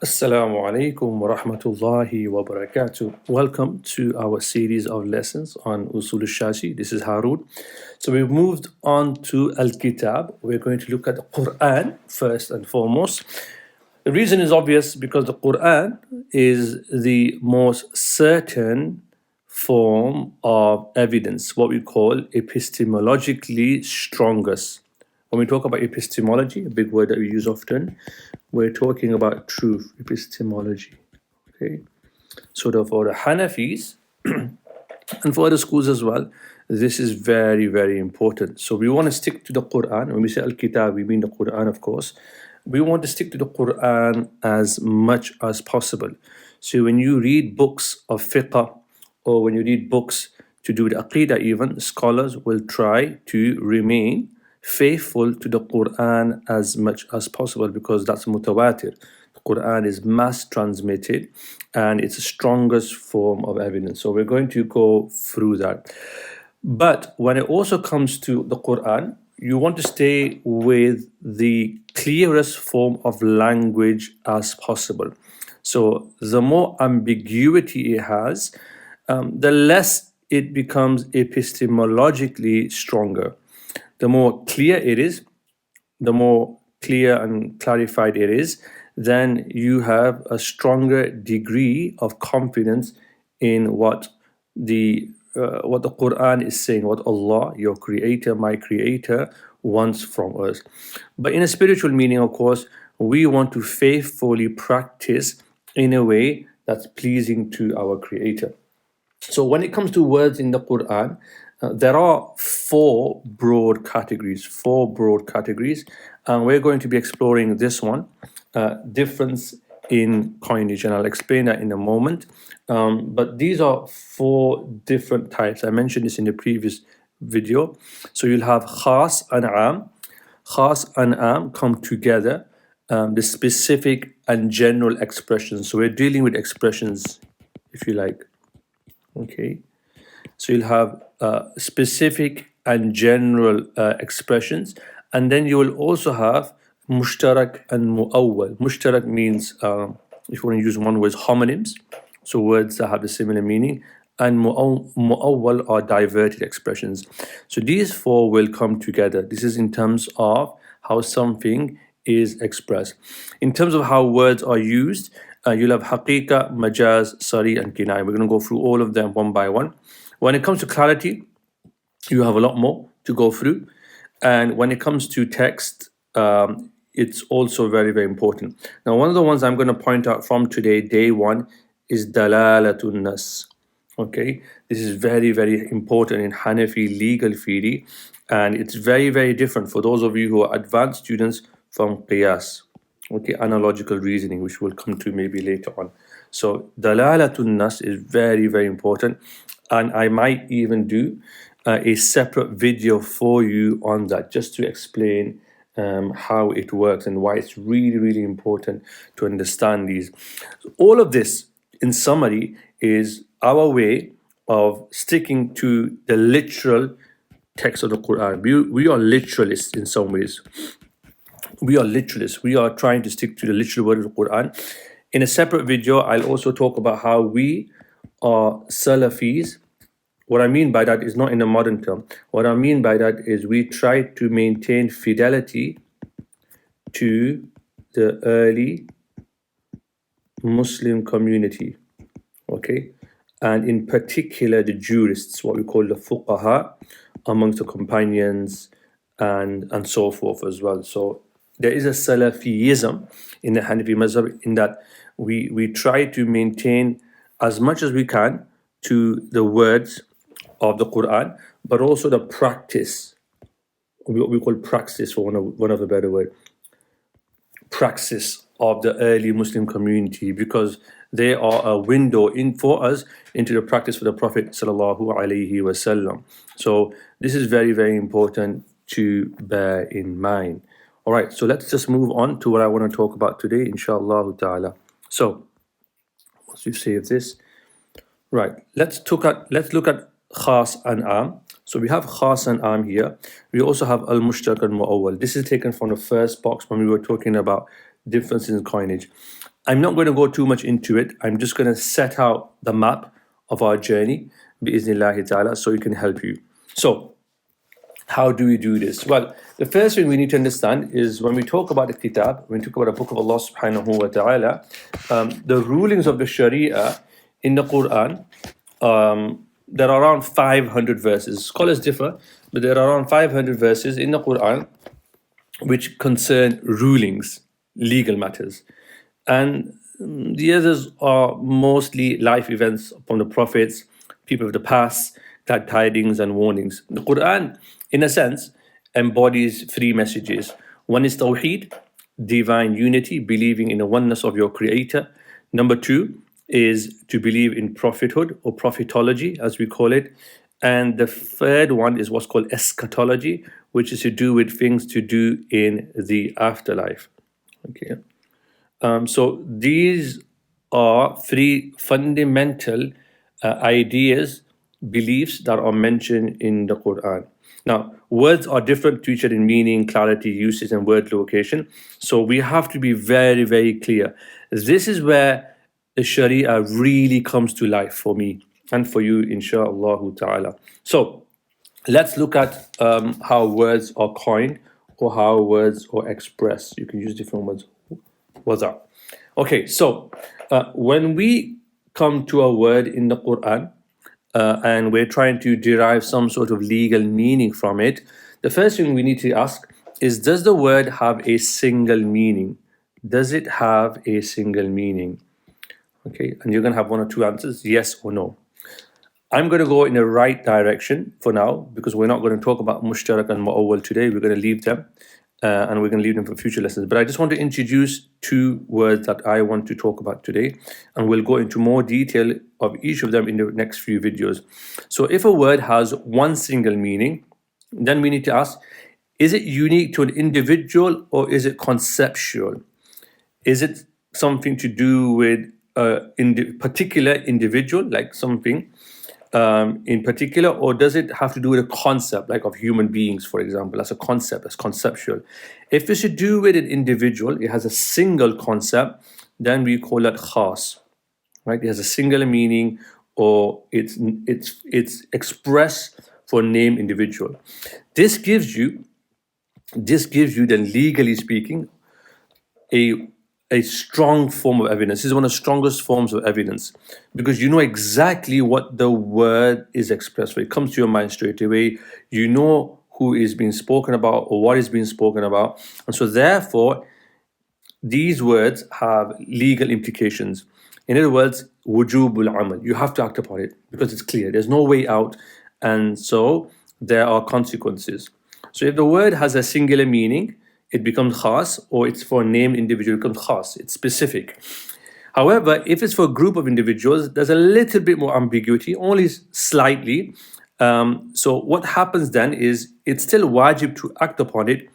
Assalamu alaikum wa rahmatullahi wa barakatuh. Welcome to our series of lessons on Usul al-Shashi. This is Haroon. So we've moved on to Al-Kitab. We're going to look at the Quran first and foremost. The reason is obvious because the Quran is the most certain form of evidence, what we call epistemologically strongest. When we talk about epistemology, a big word that we use often, we're talking about truth, epistemology. Okay, so for the Hanafis and for other schools as well, this is very, very important. So we want to stick to the Quran. When we say Al-Kitab, we mean the Quran, of course. We want to stick to the Quran as much as possible. So when you read books of fiqh, or when you read books to do the Aqidah even, scholars will try to remain faithful to the Quran as much as possible because that's mutawatir. The Quran is mass transmitted and it's the strongest form of evidence. So we're going to go through that. But when it also comes to the Quran, you want to stay with the clearest form of language as possible. So the more ambiguity it has, the less it becomes epistemologically stronger. The more clear it is, the more clear and clarified it is, then you have a stronger degree of confidence in what the Quran is saying, what Allah, your creator, my creator, wants from us. But in a spiritual meaning, of course, we want to faithfully practice in a way that's pleasing to our creator. So when it comes to words in the Quran, there are four broad categories, and we're going to be exploring this one, difference in coinage, and I'll explain that in a moment. But these are four different types. I mentioned this in the previous video. So you'll have khas and am. Khas and am come together, the specific and general expressions. So we're dealing with expressions, if you like. Okay, so you'll have specific and general expressions, and then you will also have mushtarak and mu'awwal. Mushtarak means, if you want to use one word, homonyms, so words that have a similar meaning, and mu'awwal are diverted expressions. So these four will come together. This is in terms of how something is expressed. In terms of how words are used, you'll have haqiqa, majaz, sari, and kinaya. We're going to go through all of them one by one. When it comes to clarity, you have a lot more to go through. And when it comes to text, it's also very, very important. Now, one of the ones I'm going to point out from today, day one, is dalalatun nas. Okay, this is very, very important in Hanafi legal theory. And it's very, very different for those of you who are advanced students from qiyas. Okay, analogical reasoning, which we'll come to maybe later on. So dalalatun nas is very, very important, and I might even do a separate video for you on that, just to explain how it works and why it's really, really important to understand these. All of this, in summary, is our way of sticking to the literal text of the Quran. We are literalists in some ways. We are literalists. We are trying to stick to the literal word of the Quran. In a separate video, I'll also talk about how we are Salafis. What I mean by that is not in a modern term. What I mean by that is we try to maintain fidelity to the early Muslim community. Okay? And in particular, the jurists, what we call the fuqaha, amongst the companions and so forth as well. So there is a Salafism in the Hanafi mazhab in that we try to maintain as much as we can to the words of the Quran, but also the practice, what we call praxis, for one of a better word, praxis of the early Muslim community, because they are a window in for us into the practice for the Prophet sallallahu alaihi wasallam. So this is very, very important to bear in mind. All right, so let's just move on to what I want to talk about today, inshallah ta'ala. So once you save this, right, let's look at khas and am. So we have khas and am here. We also have al-mushtarak and mu'awwal. This is taken from the first box when we were talking about differences in coinage. I'm not going to go too much into it. I'm just going to set out the map of our journey, bi'iznillahi ta'ala, so it can help you. So, how do we do this? Well, the first thing we need to understand is when we talk about the kitab, when we talk about the book of Allah subhanahu wa ta'ala, the rulings of the Sharia in the Quran, there are around 500 verses. Scholars differ, but there are around 500 verses in the Quran which concern rulings, legal matters. And the others are mostly life events from the prophets, people of the past, glad tidings and warnings. The Quran, in a sense, embodies three messages. One is Tawheed, divine unity, believing in the oneness of your Creator. Number two is to believe in prophethood or prophetology, as we call it. And the third one is what's called eschatology, which is to do with things to do in the afterlife. Okay. So these are three fundamental ideas, beliefs that are mentioned in the Quran. Now, words are different to each other in meaning, clarity, usage, and word location. So we have to be very, very clear. This is where the Sharia really comes to life for me and for you, insha'Allah ta'ala. So let's look at how words are coined or how words are expressed. You can use different words. What's that? Okay, so when we come to a word in the Quran and we're trying to derive some sort of legal meaning from it, the first thing we need to ask is, does the word have a single meaning? Does it have a single meaning? Okay, and you're going to have one or two answers, yes or no. I'm going to go in the right direction for now because we're not going to talk about mushtarak and mu'awwal today. We're going to leave them and we're going to leave them for future lessons. But I just want to introduce two words that I want to talk about today, and we'll go into more detail of each of them in the next few videos. So if a word has one single meaning, then we need to ask, is it unique to an individual or is it conceptual? Is it something to do with a particular individual, like something in particular, or does it have to do with a concept, like of human beings, for example, as a concept, as conceptual? If it's to do with an individual, it has a single concept, then we call it khas, right? It has a singular meaning, or it's expressed for a named individual. This gives you then, legally speaking, a strong form of evidence. This is one of the strongest forms of evidence because you know exactly what the word is expressed for. It comes to your mind straight away. You know who is being spoken about or what is being spoken about. And so therefore, these words have legal implications. In other words, wujubul amal. You have to act upon it because it's clear. There's no way out. And so there are consequences. So if the word has a singular meaning, it becomes khas, or it's for a named individual, it becomes khas, it's specific. However, if it's for a group of individuals, there's a little bit more ambiguity, only slightly. So what happens then is it's still wajib to act upon it,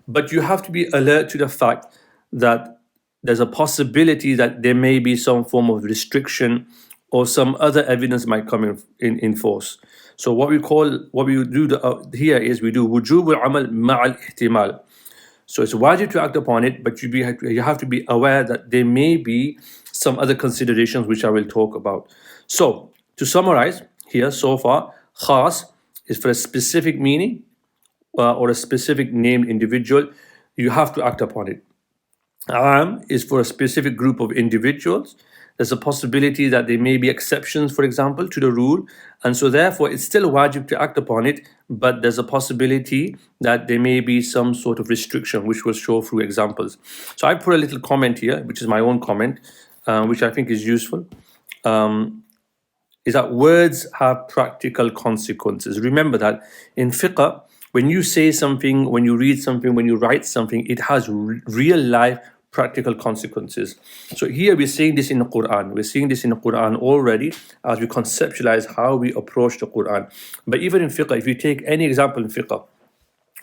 but you have to be alert to the fact that there's a possibility that there may be some form of restriction or some other evidence might come in force. So what we do here is we do wujub al-amal ma'al ihtimal. So it's wajib to act upon it, but you have to be aware that there may be some other considerations which I will talk about. So to summarize here so far, khas is for a specific meaning or a specific named individual. You have to act upon it. Am is for a specific group of individuals. There's a possibility that there may be exceptions, for example, to the rule. And so therefore, it's still wajib to act upon it, but there's a possibility that there may be some sort of restriction, which we'll show through examples. So I put a little comment here, which is my own comment, which I think is useful, is that words have practical consequences. Remember that in fiqh, when you say something, when you read something, when you write something, it has real life practical consequences. So here we're seeing this in the Quran. We're seeing this in the Quran already as we conceptualize how we approach the Quran. But even in fiqh, if you take any example in fiqh,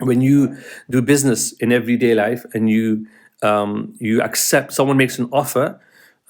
when you do business in everyday life and you accept, someone makes an offer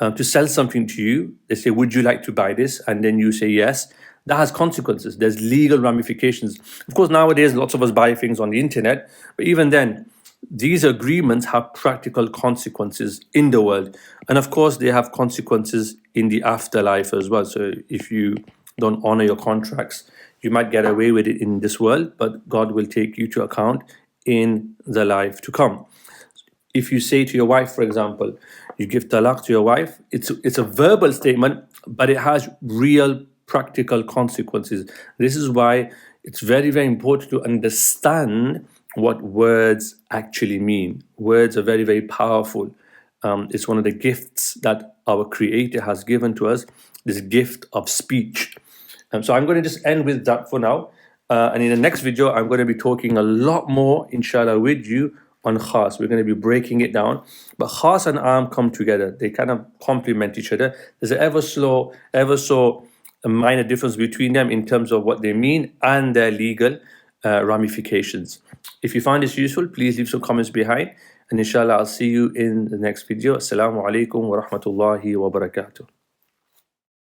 to sell something to you, they say, would you like to buy this? And then you say yes. That has consequences. There's legal ramifications. Of course, nowadays, lots of us buy things on the internet, but even then, these agreements have practical consequences in the world, and of course they have consequences in the afterlife as well. So if you don't honor your contracts, you might get away with it in this world, but God will take you to account in the life to come. If you say to your wife, for example, you give talaq to your wife, it's a verbal statement, but it has real practical consequences. This is why it's very, very important to understand what words actually mean. Words are very, very powerful. It's one of the gifts that our Creator has given to us, this gift of speech. So I'm going to just end with that for now. And in the next video, I'm going to be talking a lot more, inshallah, with you on khas. We're going to be breaking it down. But khas and am come together. They kind of complement each other. There's an ever so a minor difference between them in terms of what they mean and their legal ramifications. If you find this useful, please leave some comments behind. And inshallah, I'll see you in the next video. Assalamu alaikum wa rahmatullahi wa barakatuh.